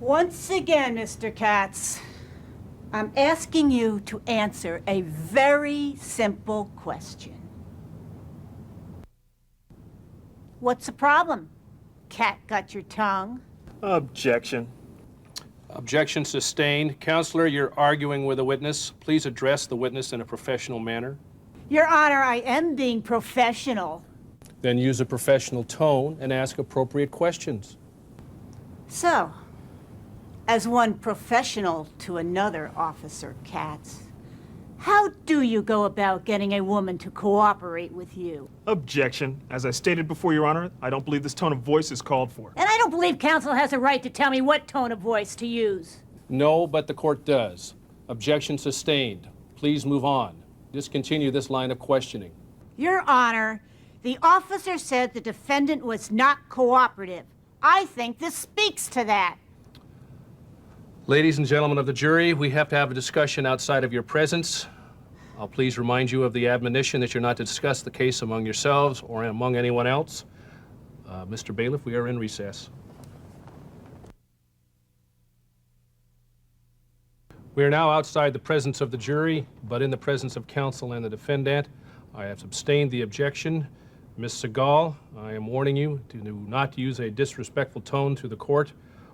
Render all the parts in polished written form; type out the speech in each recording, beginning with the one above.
Once again, Mr. Katz, I'm asking you to answer a very simple question. What's the problem? Cat got your tongue? Objection. Objection sustained. Counselor, you're arguing with a witness. Please address the witness in a professional manner. Your Honor, I am being professional. Then use a professional tone and ask appropriate questions. So, as one professional to another, Officer Katz, how do you go about getting a woman to cooperate with you? Objection. As I stated before, Your Honor, I don't believe this tone of voice is called for. And I don't believe counsel has a right to tell me what tone of voice to use. No, but the court does. Objection sustained. Please move on. Discontinue this line of questioning. Your Honor, the officer said the defendant was not cooperative. I think this speaks to that. Ladies and gentlemen of the jury, we have to have a discussion outside of your presence. I'll please remind you of the admonition that you're not to discuss the case among yourselves or among anyone else. Mr. Bailiff, we are in recess. We are now outside the presence of the jury, but in the presence of counsel and the defendant. I have sustained the objection. Ms. Segal, I am warning you to not use a disrespectful tone to the court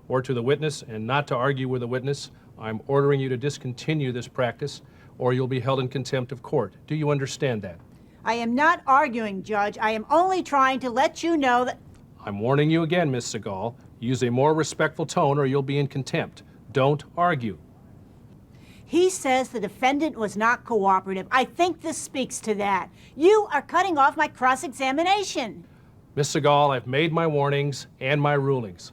or to the witness, and not to argue with the witness. I'm ordering you to discontinue this practice, or you'll be held in contempt of court. Do you understand that? I am not arguing, Judge. I am only trying to let you know that... I'm warning you again, Ms. Segal. Use a more respectful tone, or you'll be in contempt. Don't argue. He says the defendant was not cooperative. I think this speaks to that. You are cutting off my cross-examination. Ms. Segal, I've made my warnings and my rulings.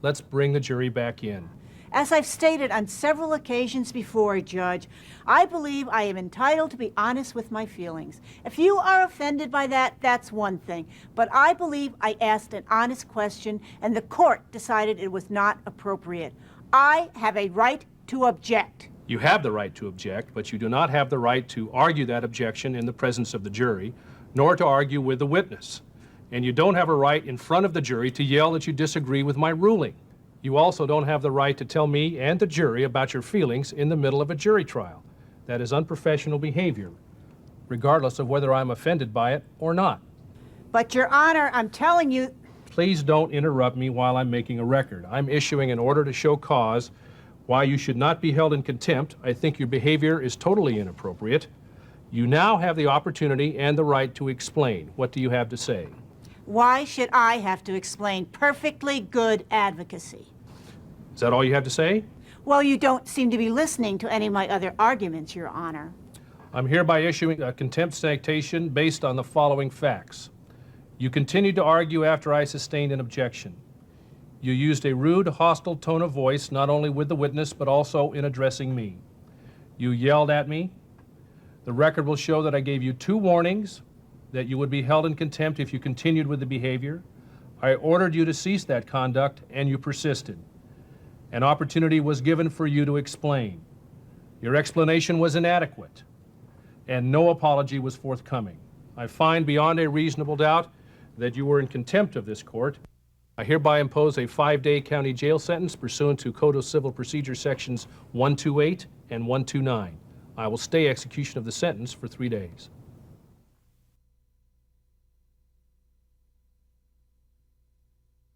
Let's bring the jury back in. As I've stated on several occasions before, Judge, I believe I am entitled to be honest with my feelings. If you are offended by that, that's one thing. But I believe I asked an honest question, and the court decided it was not appropriate. I have a right to object. You have the right to object, but you do not have the right to argue that objection in the presence of the jury, nor to argue with the witness. And you don't have a right in front of the jury to yell that you disagree with my ruling. You also don't have the right to tell me and the jury about your feelings in the middle of a jury trial. That is unprofessional behavior, regardless of whether I'm offended by it or not. But, Your Honor, I'm telling you... Please don't interrupt me while I'm making a record. I'm issuing an order to show cause why you should not be held in contempt. I think your behavior is totally inappropriate. You now have the opportunity and the right to explain. What do you have to say? Why should I have to explain perfectly good advocacy? Is that all you have to say? Well, you don't seem to be listening to any of my other arguments, Your Honor. I'm hereby issuing a contempt citation based on the following facts. You continued to argue after I sustained an objection. You used a rude, hostile tone of voice, not only with the witness, but also in addressing me. You yelled at me. The record will show that I gave you 2 warnings, that you would be held in contempt if you continued with the behavior. I ordered you to cease that conduct, and you persisted. An opportunity was given for you to explain. Your explanation was inadequate, and no apology was forthcoming. I find beyond a reasonable doubt that you were in contempt of this court. I hereby impose a 5-day county jail sentence pursuant to Code of Civil Procedure Sections 128 and 129. I will stay execution of the sentence for 3 days.